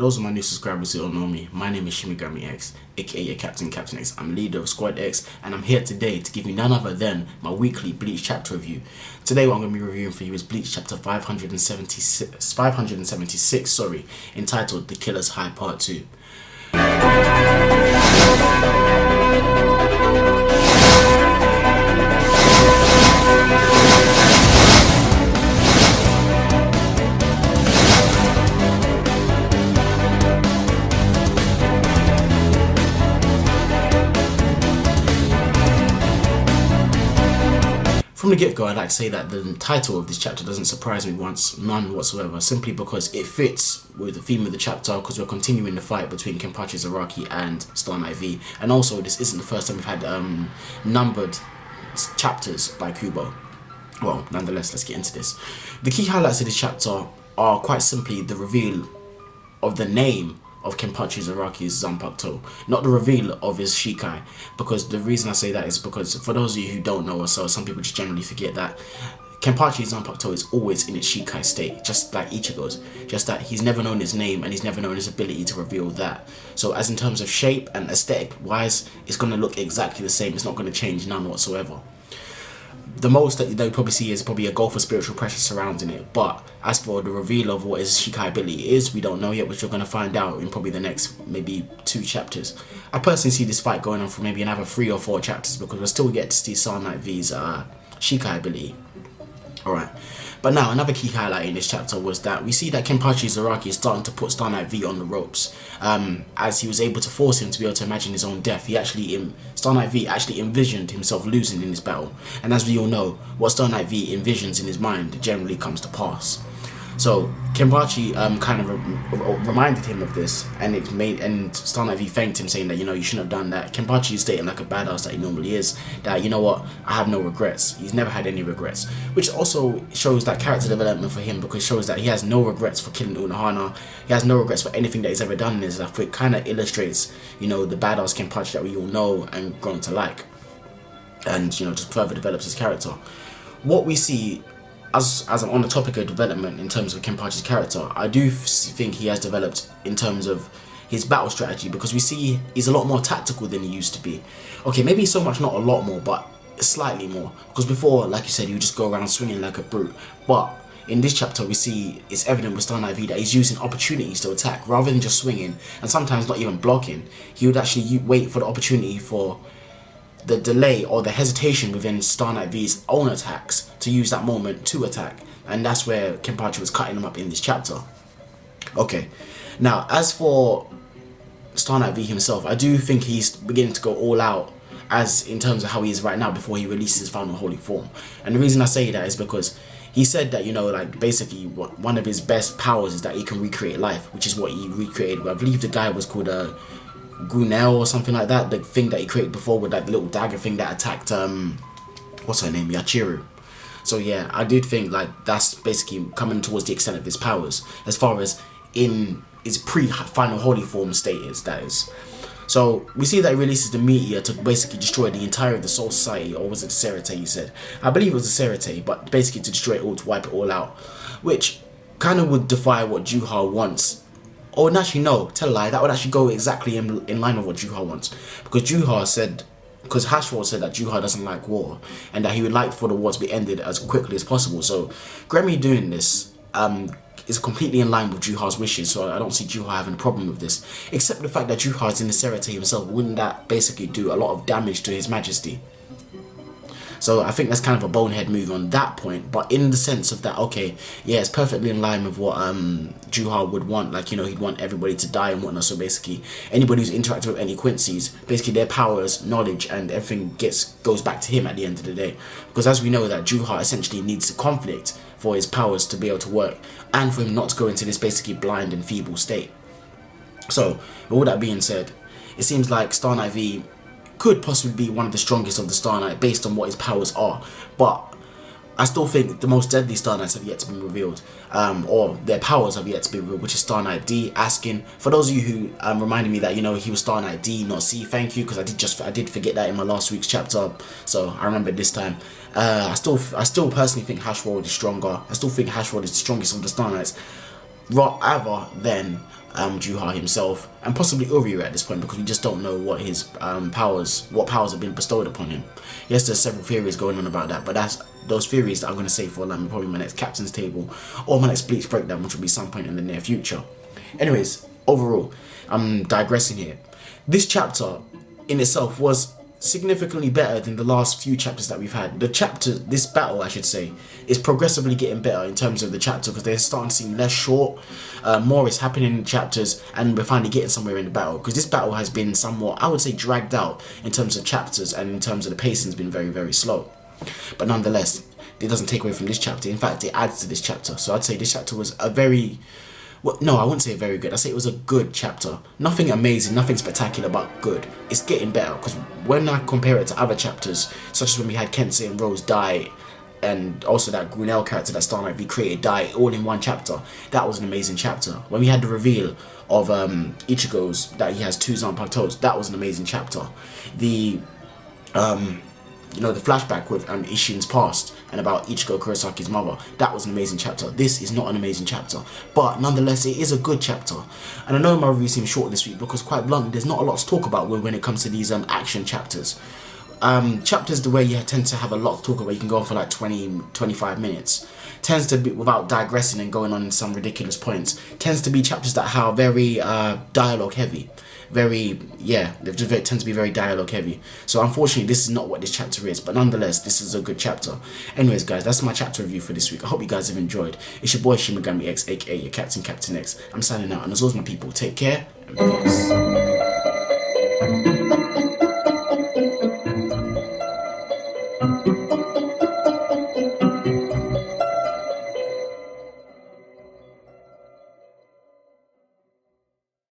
those of my new subscribers who don't know me, my name is Shimigami X, aka Captain X. I'm leader of Squad X, and I'm here today to give you none other than my weekly Bleach chapter review. Today what I'm going to be reviewing for you is Bleach chapter 576, entitled The Killer's High Part 2. From the get-go, I'd like to say that the title of this chapter doesn't surprise me none whatsoever, simply because it fits with the theme of the chapter, because we're continuing the fight between Kenpachi Zaraki and Star Knight V, and also this isn't the first time we've had numbered chapters by Kubo. Well, nonetheless, let's get into this. The key highlights of this chapter are quite simply the reveal of the name of Kenpachi Zaraki's Zanpakuto, not the reveal of his Shikai, because the reason I say that is because for those of you who don't know, or so some people just generally forget that Kenpachi Zanpakuto is always in its Shikai state, just like Ichigo's, just that he's never known his name and he's never known his ability to reveal that. So as in terms of shape and aesthetic wise, it's going to look exactly the same, it's not going to change none whatsoever. The most that they'll probably see is probably a gulf of spiritual pressure surrounding it, but as for the reveal of what his Shikai ability is, we don't know yet, which we're going to find out in probably the next maybe 2 chapters. I personally see this fight going on for maybe another 3 or 4 chapters, because we'll still get to see Star Knight V's Shikai ability. Alright, but now another key highlight in this chapter was that we see that Kenpachi Zaraki is starting to put Star Knight V on the ropes, as he was able to force him to be able to imagine his own death. Star Knight V actually envisioned himself losing in this battle, and as we all know, what Star Knight V envisions in his mind generally comes to pass. So Kenpachi kind of reminded him of this, and Star Knight V thanked him, saying that, you know, you shouldn't have done that. Kenpachi is stating like a badass that he normally is, that, you know what, I have no regrets. He's never had any regrets, which also shows that character development for him, because it shows that he has no regrets for killing Unohana. He has no regrets for anything that he's ever done in his life. It kind of illustrates, you know, the badass Kenpachi that we all know and grown to like, and, you know, just further develops his character. What we see, as I'm on the topic of development in terms of Kenpachi's character, I do think he has developed in terms of his battle strategy, because we see he's a lot more tactical than he used to be. Okay, maybe so much not a lot more, but slightly more, because before, like you said, he would just go around swinging like a brute, but in this chapter we see it's evident with Star Knight V that he's using opportunities to attack rather than just swinging, and sometimes not even blocking. He would actually wait for the opportunity, for the delay or the hesitation within Star Knight V's own attacks, to use that moment to attack, and that's where Kenpachi was cutting him up in this chapter. Okay, now as for Star Knight V himself, I do think he's beginning to go all out as in terms of how he is right now before he releases his final holy form. And the reason I say that is because he said that, you know, like basically one of his best powers is that he can recreate life, which is what he recreated. I believe the guy was called Grunel or something like that, the thing that he created before with that little dagger thing that attacked what's her name, Yachiru. So yeah, I did think like that's basically coming towards the extent of his powers as far as in his pre-final holy form state is, that is. So we see that he releases the meteor to basically destroy the entire of the Soul Society, or was it the Serite he said? I believe it was the Serite, but basically to destroy it all, to wipe it all out, which kind of would defy what Juha wants. Or actually no, tell a lie, that would actually go exactly in line with what Juha wants, because Hashwell said that Juha doesn't like war, and that he would like for the war to be ended as quickly as possible. So Grammy doing this is completely in line with Juha's wishes, so I don't see Juha having a problem with this, except the fact that Juha is in the Serite himself. Wouldn't that basically do a lot of damage to his majesty? So I think that's kind of a bonehead move on that point, but in the sense of that, okay, yeah, it's perfectly in line with what Juha would want. Like, you know, he'd want everybody to die and whatnot, so basically anybody who's interacted with any Quincy's, basically their powers, knowledge and everything goes back to him at the end of the day, because as we know that Juha essentially needs a conflict for his powers to be able to work, and for him not to go into this basically blind and feeble state. So with all that being said, it seems like Star Knight V could possibly be one of the strongest of the Star Knight based on what his powers are, but I still think the most deadly Star Knights have yet to be revealed, or their powers have yet to be revealed, which is Star Knight D, Askin. For those of you who reminded me that, you know, he was Star Knight D, not C, thank you, because I did forget that in my last week's chapter, so I remembered this time. I still personally think Hashwell is stronger. I still think Hashwell is the strongest of the Star Knights. other than Juha himself, and possibly Uryu at this point, because we just don't know what his powers have been bestowed upon him. Yes, there's several theories going on about that, but that's those theories that I'm going to save for probably my next Captain's Table or my next Bleach breakdown, which will be some point in the near future. Anyways, overall, I'm digressing here. This chapter in itself was significantly better than the last few chapters that we've had. This battle, I should say, is progressively getting better in terms of the chapter, because they're starting to seem less short. More is happening in chapters, and we're finally getting somewhere in the battle, because this battle has been somewhat, I would say, dragged out in terms of chapters, and in terms of the pacing has been very, very slow. But nonetheless, it doesn't take away from this chapter. In fact, it adds to this chapter. So I'd say this chapter was a very... Well, no, I wouldn't say very good. I'd say it was a good chapter. Nothing amazing, nothing spectacular, but good. It's getting better, because when I compare it to other chapters, such as when we had Kensei and Rose die, and also that Grunell character that Starlight V created die all in one chapter, that was an amazing chapter. When we had the reveal of Ichigo's, that he has two Zanpakuto toes, that was an amazing chapter. The the flashback with Ishin's past and about Ichigo Kurosaki's mother, that was an amazing chapter. This is not an amazing chapter, but nonetheless it is a good chapter. And I know my review seems short this week, because quite bluntly there's not a lot to talk about when it comes to these action chapters. Chapters the way you tend to have a lot to talk about, you can go on for like 20-25 minutes, tends to be, without digressing and going on some ridiculous points, tends to be chapters that are very dialogue heavy. They tend to be very dialogue heavy. So unfortunately this is not what this chapter is, but nonetheless this is a good chapter. Anyways guys, that's my chapter review for this week. I hope you guys have enjoyed. It's your boy Shimagami X, aka your Captain X. I'm signing out, and as always my people, take care and peace.